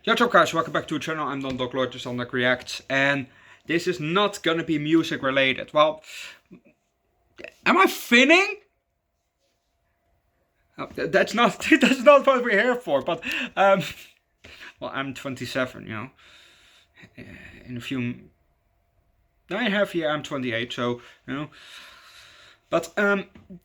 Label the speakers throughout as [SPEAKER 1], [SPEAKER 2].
[SPEAKER 1] What's up guys, welcome back to the channel. I'm Underdog Reacts, and this is not gonna be music related. Well, am I finning? Oh, that's not that's not what we're here for, but well, I'm 27, you know. In a few 9.5 years I'm 28, so you know. But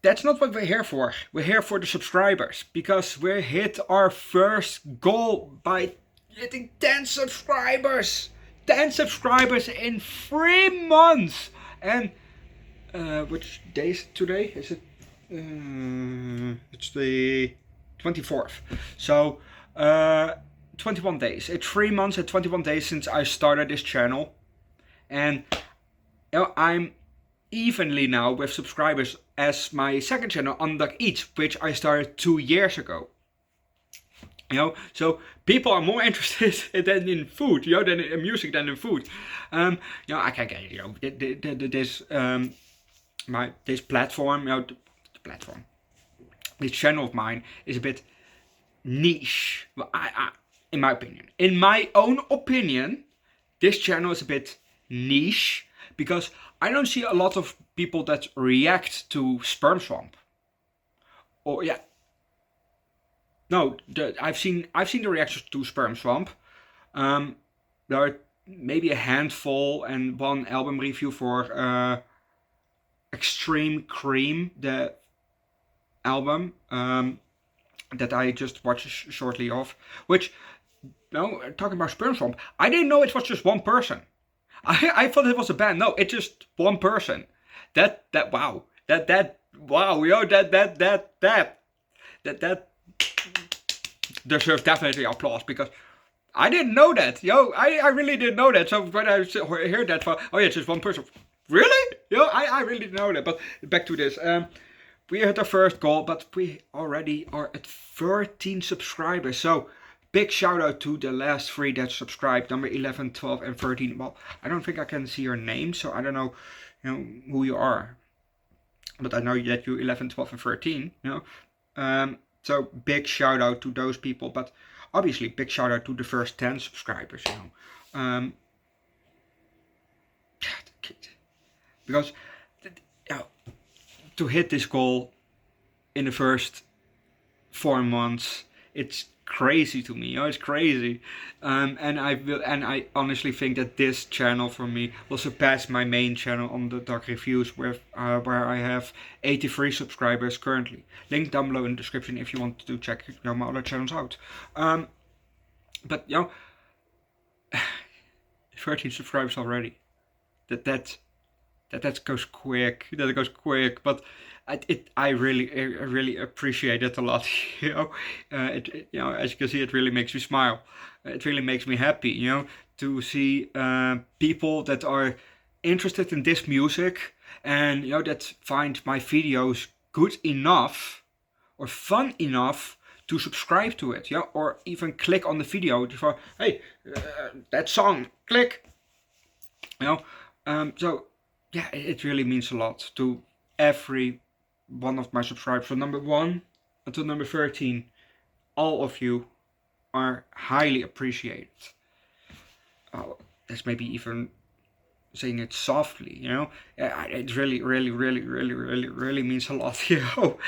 [SPEAKER 1] that's not what we're here for. We're here for the subscribers, because we hit our first goal by hitting 10 subscribers. 10 subscribers in 3 months. And which day is it today? Is it? It's the 24th. So 21 days. It's 3 months and 21 days since I started this channel, and you know, I'm evenly now with subscribers as my second channel, Underdog Eats, which I started 2 years ago. You know, so people are more interested than in food, you know, than in music than in food. You know, I can get, you know, this platform, you know, this channel of mine is a bit niche. Well, in my own opinion, this channel is a bit niche because I don't see a lot of people that react to Sperm Swamp. Or yeah. No, I've seen the reactions to Sperm Swamp. There are maybe a handful and one album review for Extreme Cream, the album that I just watched shortly of. Which, you know, talking about Sperm Swamp, I didn't know it was just one person. I thought it was a band. No, it's just one person. Wow, you know, that deserves definitely applause, because I didn't know that. Yo, I really didn't know that. So when I heard that, oh yeah, it's just one person. Really? Yo, I really didn't know that. But back to this. We hit our first goal, but we already are at 13 subscribers. So big shout out to the last 3 that subscribed, number 11, 12, and 13. Well, I don't think I can see your name, so I don't know, you know, who you are. But I know that you 11, 12, and 13. You know. So big shout out to those people, but obviously big shout out to the first 10 subscribers, you know. Because you know, to hit this goal in the first 4 months, it's crazy to me. You know, it's crazy. And I honestly think that this channel for me will surpass my main channel on Underdog Reviews, with where I have 83 subscribers currently. Link down below in the description if you want to check, you know, my other channels out. But you know, 13 subscribers already. That goes quick. That goes quick, but I really appreciate it a lot. You know, you know, as you can see, it really makes me smile. It really makes me happy. You know, to see people that are interested in this music, and you know, that find my videos good enough or fun enough to subscribe to it. Yeah, or even click on the video for, hey, that song, click. You know, so yeah, it really means a lot to every one of my subscribers. From number 1 until number 13, all of you are highly appreciated. Oh, that's maybe even saying it softly, you know. It really means a lot, you know.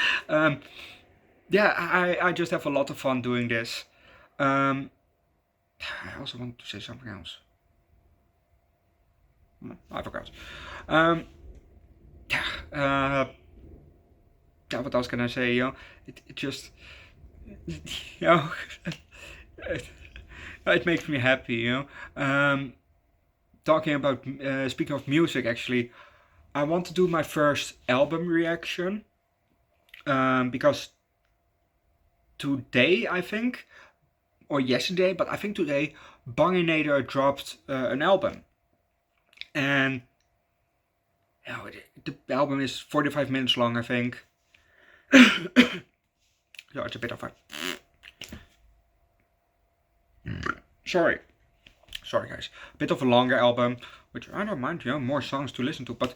[SPEAKER 1] Yeah, I just have a lot of fun doing this. I also want to say something else. I forgot. Yeah, what else can I say? You know, it just, you know, it makes me happy. You know, talking about speaking of music, actually, I want to do my first album reaction, because today, I think, or yesterday, but I think today, Banginator dropped an album. And you know, the album is 45 minutes long, I think. So it's a bit of a... Sorry sorry guys, a bit of a longer album, which I don't mind, more songs to listen to, but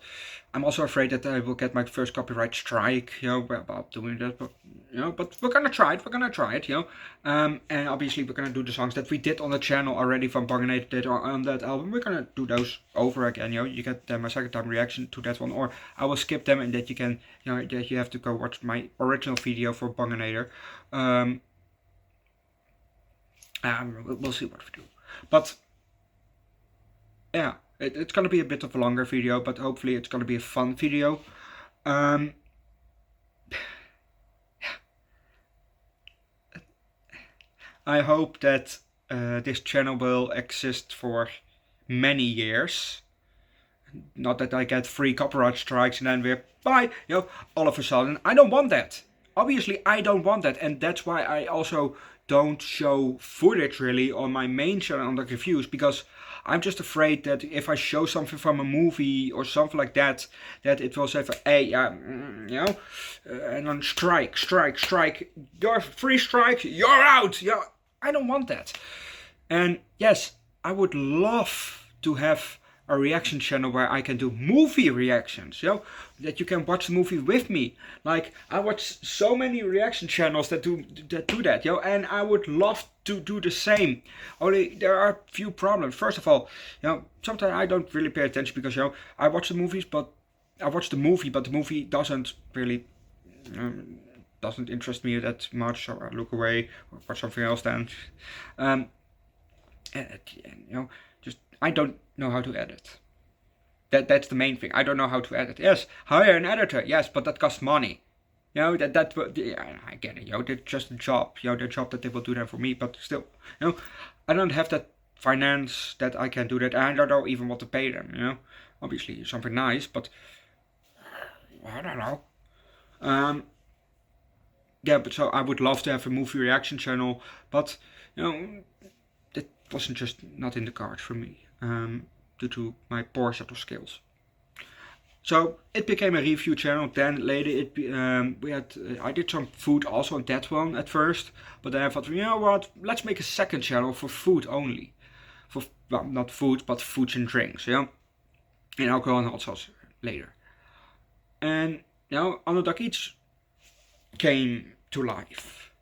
[SPEAKER 1] I'm also afraid that I will get my first copyright strike, about doing that, but, but we're gonna try it, and obviously we're gonna do the songs that we did on the channel already from Banganator did on that album, we're gonna do those over again, you get them a second time reaction to that one, or I will skip them and that you can, that you have to go watch my original video for Banganator. We'll see what we do, but yeah, it's gonna be a bit of a longer video, but hopefully it's gonna be a fun video. I hope that this channel will exist for many years. Not that I get 3 copyright strikes and then we're bye, all of a sudden. I don't want that. Obviously, I don't want that, and that's why I also don't show footage really on my main channel Underdog Reviews, because I'm just afraid that if I show something from a movie or something like that, that it will say, hey, and then strike, you're 3 strikes, you're out. I don't want that. And yes, I would love to have a reaction channel where I can do movie reactions, that you can watch the movie with me. Like, I watch so many reaction channels that do that, and I would love to do the same. Only there are a few problems. First of all, sometimes I don't really pay attention because, I watch the movie, but the movie doesn't really doesn't interest me that much, so I look away or watch something else then. Just I don't know how to edit. That's the main thing. I don't know how to edit. Yes, hire an editor. Yes, but that costs money. I get it. That's just a job. The job that they will do that for me. But still, I don't have that finance that I can do that. And I don't know even what to pay them. Obviously something nice, but I don't know. But so I would love to have a movie reaction channel, but that wasn't just not in the cards for me. Due to my poor set of skills. So it became a review channel. Then later I did some food also on that one at first, but then I thought, what, let's make a second channel for food only. Well, not food, but foods and drinks, and alcohol and hot sauce later. And Underdog Eats came to life.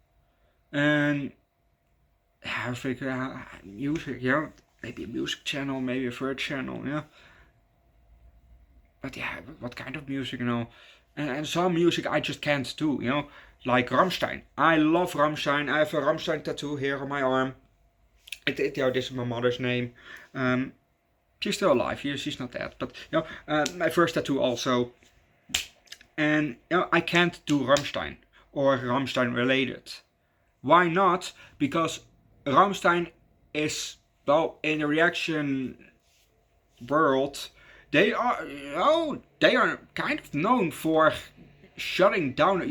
[SPEAKER 1] And I figured music, maybe a music channel, maybe a third channel, But what kind of music, And some music I just can't do, Like Rammstein. I love Rammstein. I have a Rammstein tattoo here on my arm. This is my mother's name. She's still alive. She's not dead. But my first tattoo also. And I can't do Rammstein or Rammstein related. Why not? Because Rammstein is, well, in the reaction world, they are kind of known for shutting down,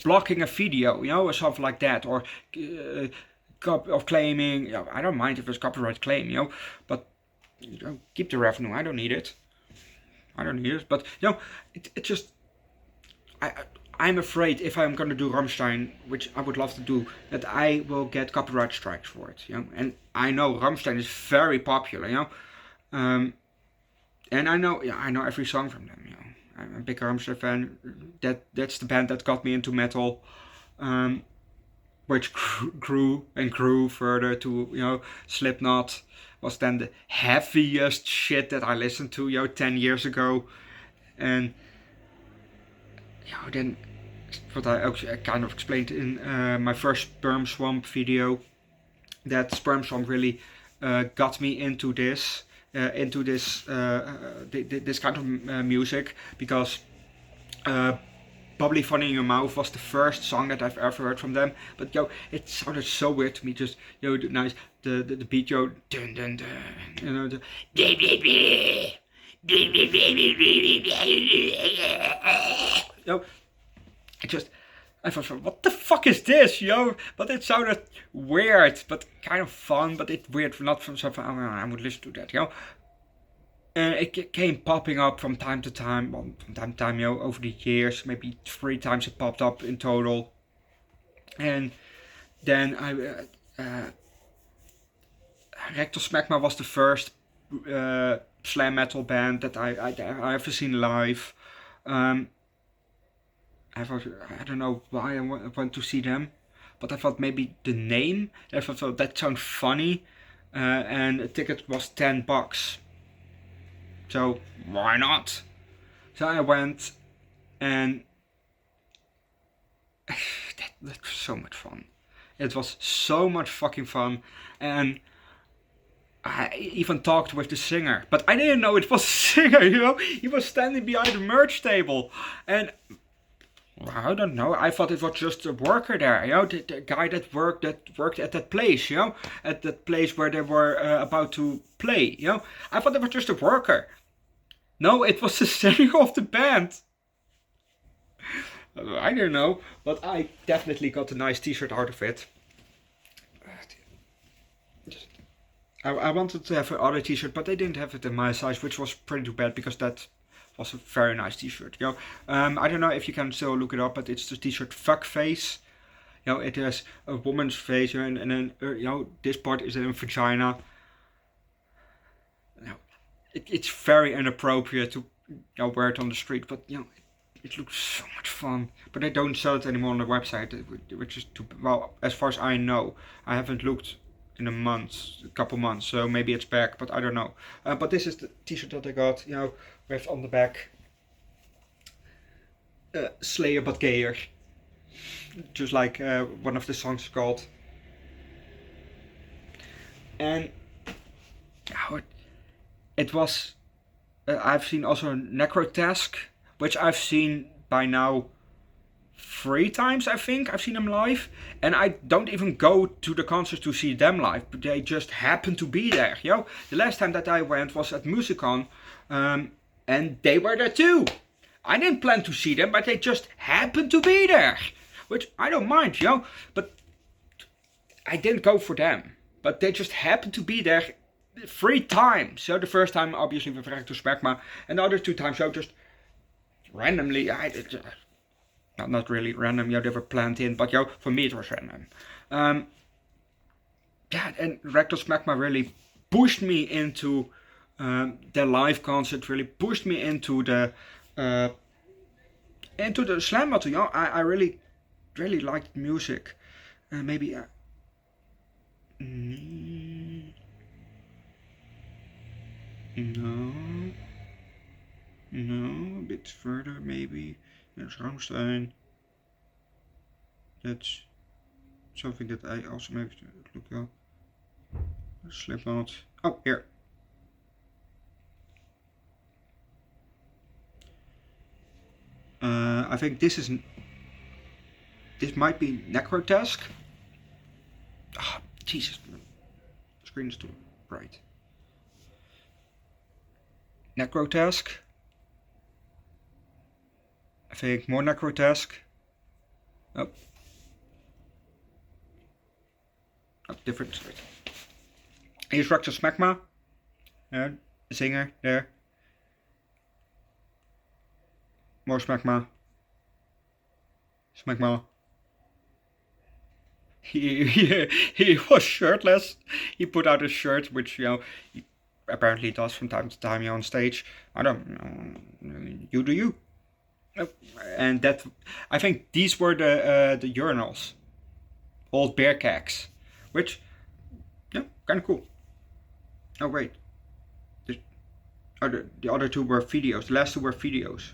[SPEAKER 1] blocking a video, or something like that, or claiming. I don't mind if it's copyright claim, but keep the revenue. I don't need it. But it just I'm afraid if I'm gonna do Rammstein, which I would love to do, that I will get copyright strikes for it, And I know Rammstein is very popular, and I know every song from them, I'm a big Rammstein fan. That's the band that got me into metal, which grew further to Slipknot was then the heaviest shit that I listened to 10 years ago, and then what I kind of explained in my first Sperm Swamp video, that Sperm Swamp really got me into this this kind of music, because Bubbly Funny in Your Mouth was the first song that I've ever heard from them, but it sounded so weird to me, just nice, the beat, dun dun dun, I thought, what the fuck is this, But it sounded weird, but kind of fun, but it's weird, not from something I would listen to that, And it came popping up from time to time, over the years, maybe 3 times it popped up in total. And then I Rectal Smegma was the first slam metal band that I ever seen live. I don't know why I went to see them, but I thought maybe the name. I thought that sounds funny, and a ticket was $10. So why not? So I went, and that was so much fun. It was so much fucking fun, and I even talked with the singer, but I didn't know it was a singer, you know? He was standing behind the merch table, and I don't know, I thought it was just a worker there, you know? The guy that worked at that place, you know? At that place where they were about to play, you know? I thought it was just a worker. No, it was the singer of the band. I don't know, but I definitely got a nice t-shirt out of it. I wanted to have another t-shirt, but they didn't have it in my size, which was pretty too bad, because that was a very nice t-shirt. You know, I don't know if you can still look it up, but it's the t-shirt Fuck Face. You know, it has a woman's face, you know, and then you know, this part is a vagina. You know, it's very inappropriate to, you know, wear it on the street, but you know, it looks so much fun. But they don't sell it anymore on the website, which is too, well, as far as I know. I haven't looked in a couple months, so maybe it's back, but I don't know. But this is the t-shirt that I got, you know, with on the back Slayer but gayer, just like one of the songs is called. And it was, I've seen also Necrotask, which I've seen by now 3 times, I think. I've seen them live, and I don't even go to the concerts to see them live, but they just happen to be there, you know. The last time that I went was at Musicon, and they were there too. I didn't plan to see them, but they just happened to be there, which I don't mind, you know, but I didn't go for them, but they just happened to be there 3 times. So the first time obviously with Rectal Smegma, and the other 2 times so just randomly. Not really random, you know, they were planned in, but you know, for me it was random. Yeah, and Rectal Smegma really pushed me into their live concert, really pushed me into the slam metal, you know. I really liked music. Maybe no, a bit further maybe. There's Rammstein. That's something that I also maybe look up. Slipknot. Oh, here. I think this might be Necrotask. Ah, Jesus, the screen is too bright. Necrotask. I think more Necrotask. Oh, different. Here's Rectal Smegma. The singer there. More Smegma. He was shirtless. He put out his shirt, which, you know, he apparently does from time to time, you know, on stage. I don't know. You do you. And that, I think these were the urinals, old bear cacks, which, yeah, kind of cool. Oh wait, the other 2 were videos. The last 2 were videos.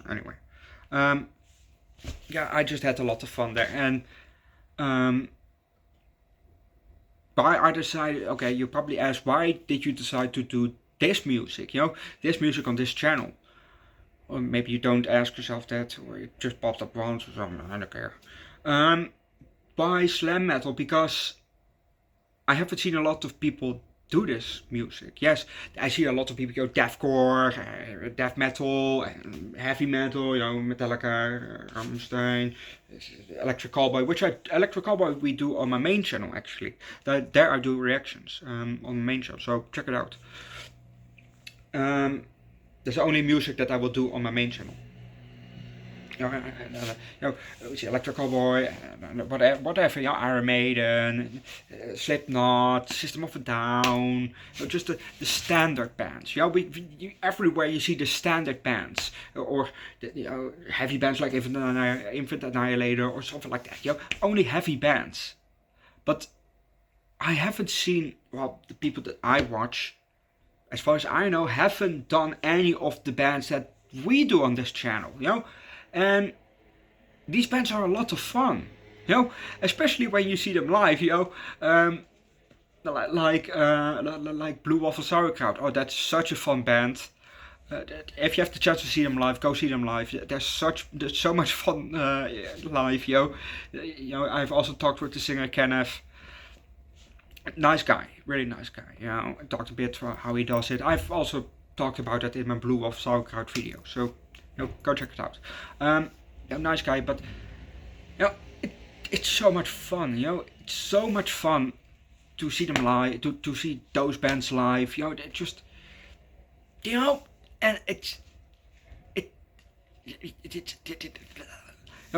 [SPEAKER 1] Anyway, yeah, I just had a lot of fun there, and I decided, okay, you probably ask, why did you decide to do this music, you know, this music on this channel? Or maybe you don't ask yourself that, or it just popped up once or something, I don't care. Why slam metal? Because I haven't seen a lot of people do this music. Yes, I see a lot of people go deathcore, death metal, heavy metal, you know, Metallica, Rammstein, Electric Callboy, which Electric Callboy we do on my main channel actually. There I do reactions on the main channel, so check it out. There's only music that I will do on my main channel. Electrical Boy, whatever, Iron Maiden, Slipknot, System of a Down, just the standard bands. Everywhere you see the standard bands, or heavy bands like Infant Annihilator or something like that. Only heavy bands. But I haven't seen, the people that I watch, as far as I know, haven't done any of the bands that we do on this channel, and these bands are a lot of fun, especially when you see them live, like Blue Waffle Sauerkraut. Oh, that's such a fun band. If you have the chance to see them live, go see them live. There's so much fun live, I've also talked with the singer Kenneth. Nice guy, really nice guy. I talked a bit about how he does it. I've also talked about that in my Blue Waffle Sauerkraut video, so go check it out. Nice guy, but it's so much fun. It's so much fun to see them live, to see those bands live. They just, and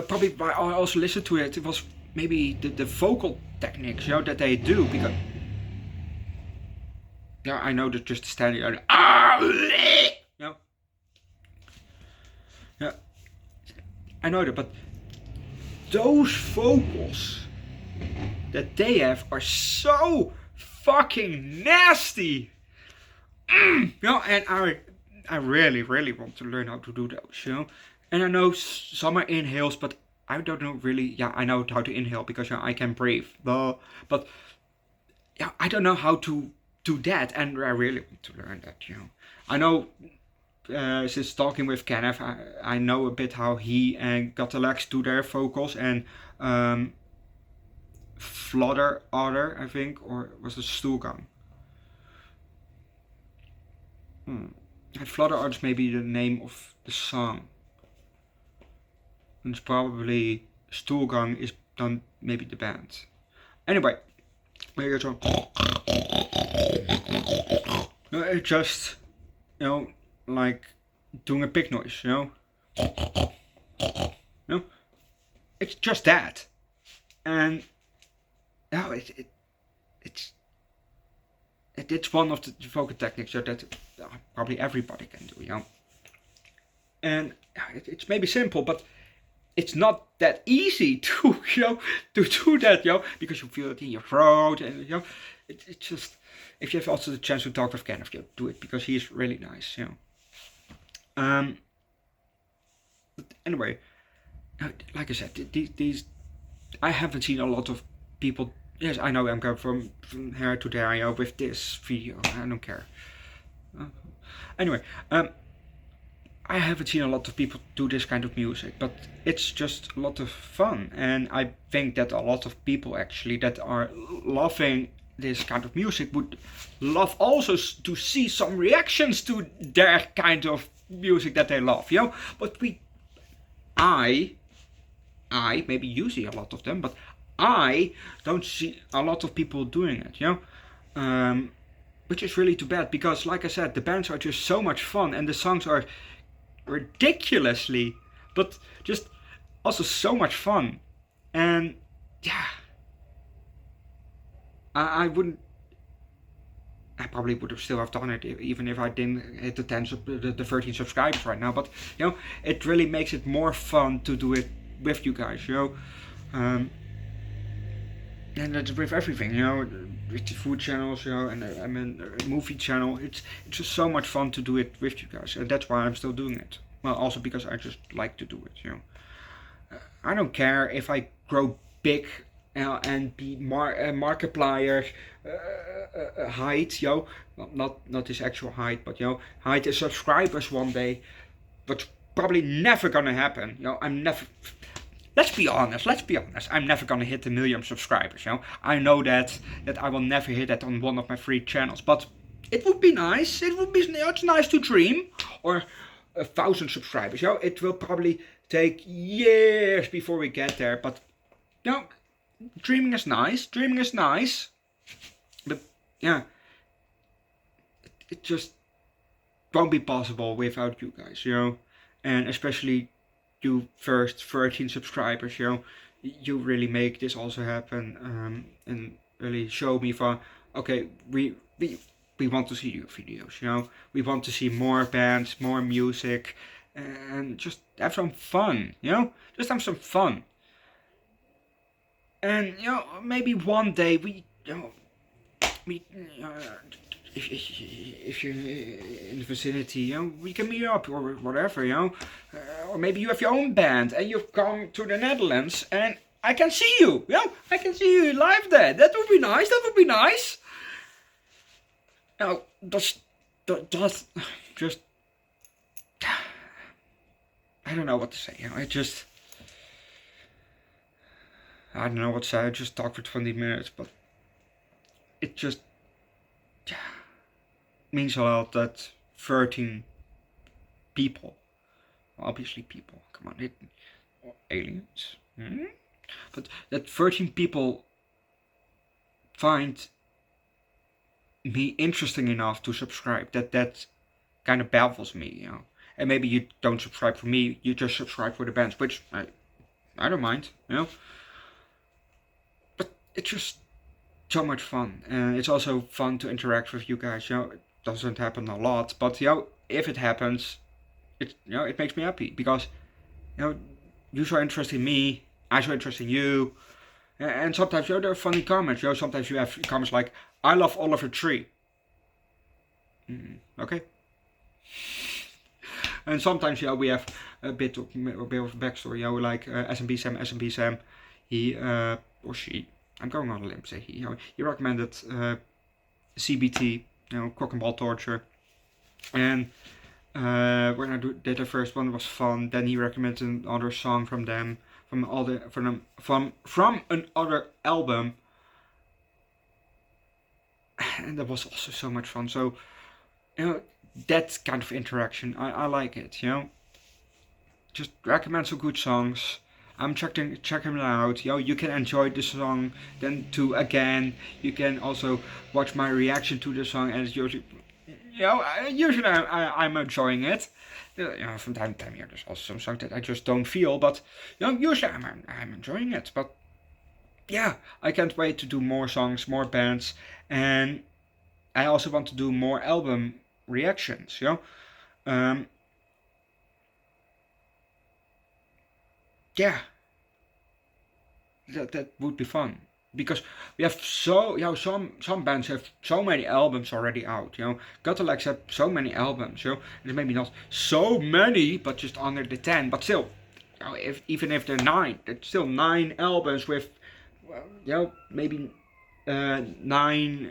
[SPEAKER 1] probably I also listened to it. It was maybe the vocal techniques, that they do, because I know that just standing there, I know that, but those vocals that they have are so fucking nasty. And I really, really want to learn how to do those, And I know some are inhales, but I don't know really. I know how to inhale because I can breathe. But I don't know how to do that, and I really want to learn that. I know since talking with Kenneth, I know a bit how he and Gatalex do their vocals, and Flutter Otter, I think, or was it Stoelgang? Flutter Otter is maybe the name of the song. And it's probably Stoelgang is then maybe the band. Anyway, it's just, like doing a pig noise, It's just that. And it's one of the vocal techniques that probably everybody can do, And it's maybe simple, but it's not that easy to to do that, because you feel it in your throat, and it's just, if you have also the chance to talk with Kenneth, do it, because he's really nice, But anyway, like I said, these I haven't seen a lot of people. Yes, I know I'm going from here to there, with this video. I don't care. Anyway, I haven't seen a lot of people do this kind of music, but it's just a lot of fun, and I think that a lot of people actually that are loving this kind of music would love also to see some reactions to their kind of music that they love, But I maybe you see a lot of them, but I don't see a lot of people doing it, which is really too bad, because like I said, the bands are just so much fun, and the songs are ridiculously, but just also so much fun. And I probably would have still have done it even if I didn't hit the 13 subscribers right now, but it really makes it more fun to do it with you guys, and that's with everything, with the food channels, and I mean movie channel. It's just so much fun to do it with you guys, and that's why I'm still doing it. Well, also because I just like to do it, I don't care if I grow big and be Markiplier's height, well, not his actual height, but height is subscribers one day, but probably never gonna happen. I'm never. Let's be honest. I'm never gonna hit 1 million subscribers. I know that I will never hit that on one of my free channels. But it would be nice. It's nice to dream. Or 1,000 subscribers. It will probably take years before we get there. But dreaming is nice. But it just won't be possible without you guys. And especially you first 13 subscribers, you know, you really make this also happen, and really show me for, okay, we want to see your videos, you know, we want to see more bands, more music, and just have some fun, you know, just have some fun. And, you know, maybe one day we, you know, if you're in the vicinity, you know, we can meet up or whatever, you know. Or maybe you have your own band and you've come to the Netherlands and I can see you, you know. I can see you live there. That would be nice, that would be nice. Now, just, I don't know what to say, you know. I don't know what to say, I just talked for 20 minutes, but it just means a lot that 13 people, obviously people, come on, aliens, but that 13 people find me interesting enough to subscribe, that kind of baffles me, you know. And maybe you don't subscribe for me, you just subscribe for the bands, which I don't mind, you know. But it's just so much fun, and it's also fun to interact with you guys, you know. It doesn't happen a lot, but you know, if it happens, it, you know, it makes me happy, because, you know, you show interest in me, I show interest in you, and sometimes, you know, there are funny comments, you know. Sometimes you have comments like, I love Oliver Tree. Okay. And sometimes, you know, we have a bit of backstory, you know, like SMB Sam, he or she, I'm going on a limb, say he, you know, he recommended CBT, you know, cock and ball torture, and when I did the first one, it was fun. Then he recommended another song from them, from another album, and that was also so much fun. So, you know, that kind of interaction, I like it, you know. Just recommend some good songs. I'm checking them out. You know, you can enjoy the song, then again. You can also watch my reaction to the song, and it's usually, you know, usually I'm enjoying it. You know, from time to time, yeah, there's also some songs that I just don't feel, but, you know, usually I'm enjoying it. But yeah, I can't wait to do more songs, more bands, and I also want to do more album reactions, you know. Yeah, that would be fun, because we have so, you know, some bands have so many albums already out, you know. Catalogs have so many albums, you know. And maybe not so many, but just under the 10, but still, you know, even if they're 9, it's still 9 albums with, well, you know, maybe 9,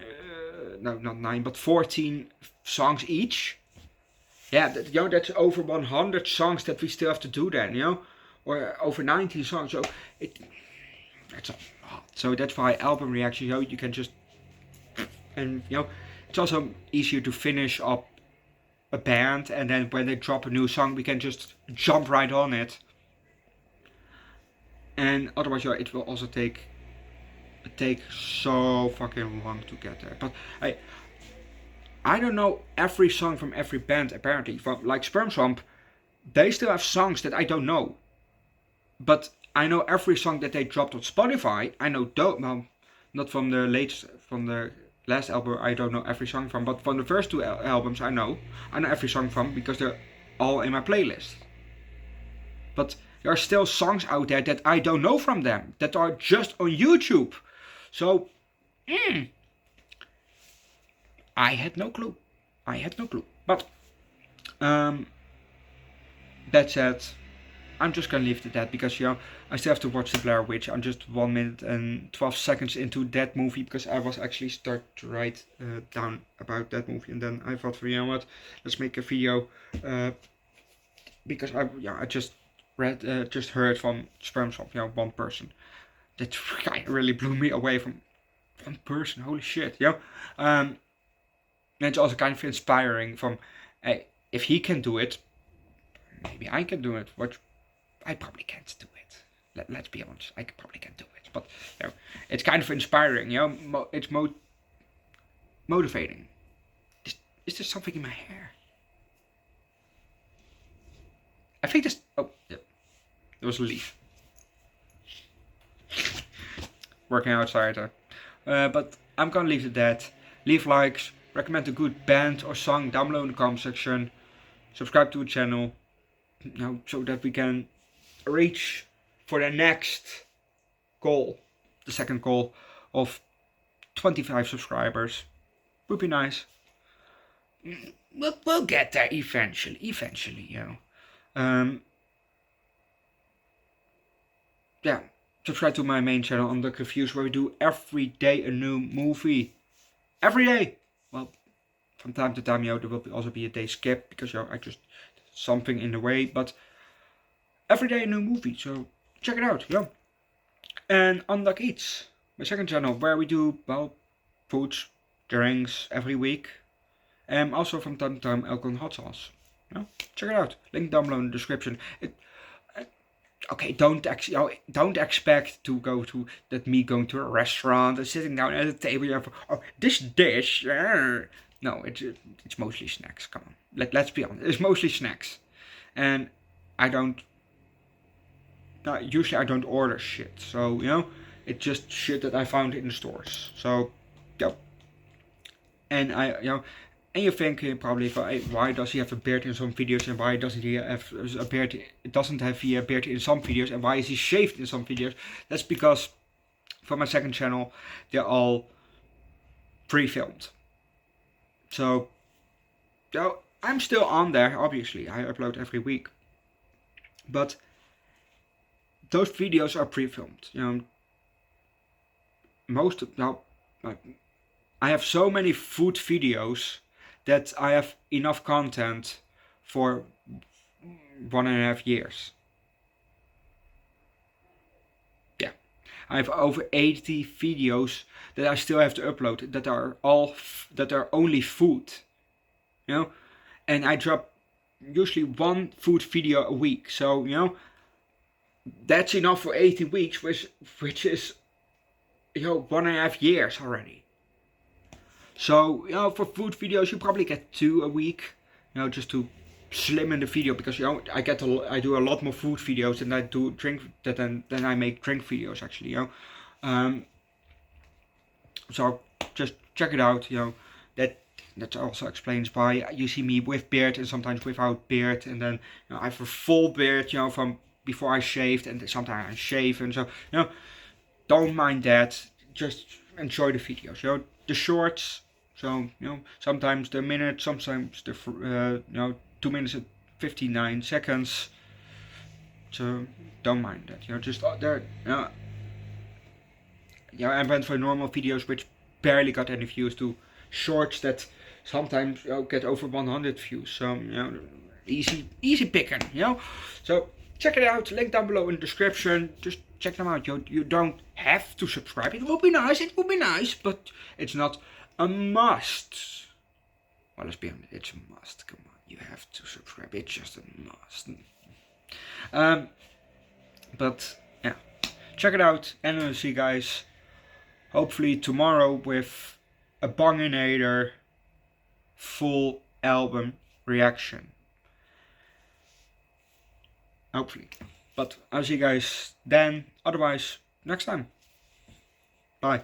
[SPEAKER 1] no, not 9, but 14 songs each. Yeah, you know, that's over 100 songs that we still have to do then, you know, or over 19 songs. So it's a lot. So that's why album reaction, you know, you can just, and, you know, it's also easier to finish up a band, and then when they drop a new song, we can just jump right on it. And otherwise, you know, it will also take so fucking long to get there. But I don't know every song from every band, apparently. From, like, Sperm Swamp, they still have songs that I don't know. But I know every song that they dropped on Spotify. I know, well, not from the last album, I don't know every song from, but from the first 2 albums I know every song from, because they're all in my playlist. But there are still songs out there that I don't know from them, that are just on YouTube. So, I had no clue. But, that said, I'm just gonna leave it at that, because, you know, I still have to watch the Blair Witch. I'm just 1 minute and 12 seconds into that movie, because I was actually start to write down about that movie, and then I thought, you know what, let's make a video, because I just heard from Sperm Swamp, you know, one person. That really blew me away, from one person. Holy shit, you know. And it's also kind of inspiring. From, hey, if he can do it, maybe I can do it. Which I probably can't do it. Let's be honest, I probably can't do it. But, you know, it's kind of inspiring. You know, it's motivating. Is there something in my hair? I think this. Oh, yeah. There was a leaf. Working outside. But I'm gonna leave it at that. Leave likes, recommend a good band or song down below in the comment section. Subscribe to the channel, so that we can reach for the next goal, the second goal of 25 subscribers. Would be nice. We'll get there eventually, yeah, subscribe to my main channel, Underdog Reviews, where we do every day a new movie. Every day! Well, from time to time, there will also be a day skip, because I just something in the way, but every day a new movie, so check it out, And Underdog Eats, my second channel, where we do, well, foods, drinks every week. And also from time to time alcohol and hot sauce. Check it out. Link down below in the description. Okay, don't expect to go to me going to a restaurant and sitting down at a table and this dish. No, it's mostly snacks. Come on, let's be honest. It's mostly snacks, and usually I don't order shit. So it's just shit that I found in the stores. So and and you're thinking probably, why does he have a beard in some videos and why doesn't he have a beard? Doesn't have a beard in some videos, and why is he shaved in some videos? That's because for my second channel, they're all pre-filmed. So I'm still on there. Obviously, I upload every week, but those videos are pre-filmed. I have so many food videos that I have enough content for 1.5 years. Yeah, I have over 80 videos that I still have to upload that are only food, and I drop usually one food video a week. So that's enough for 80 weeks, which is 1.5 years already. So for food videos you probably get 2 a week, just to slim in the video, because I do a lot more food videos than I do drink than I make drink videos actually. So just check it out. That also explains why you see me with beard and sometimes without beard, and then I have a full beard from before I shaved, and sometimes I shave, and so don't mind that. Just enjoy the videos. The shorts. So sometimes they're minute, sometimes they're 2 minutes and 59 seconds. So don't mind that. Just there. I went for normal videos which barely got any views to shorts that sometimes get over 100 views. So easy picking. So check it out. Link down below in the description. Just check them out. You don't have to subscribe. It would be nice, but it's not a must. Well, let's be honest, it's a must. Come on, you have to subscribe. It's just a must. But yeah, check it out, and I'll see you guys hopefully tomorrow with a Banginator full album reaction. Hopefully. But I'll see you guys then. Otherwise, next time. Bye.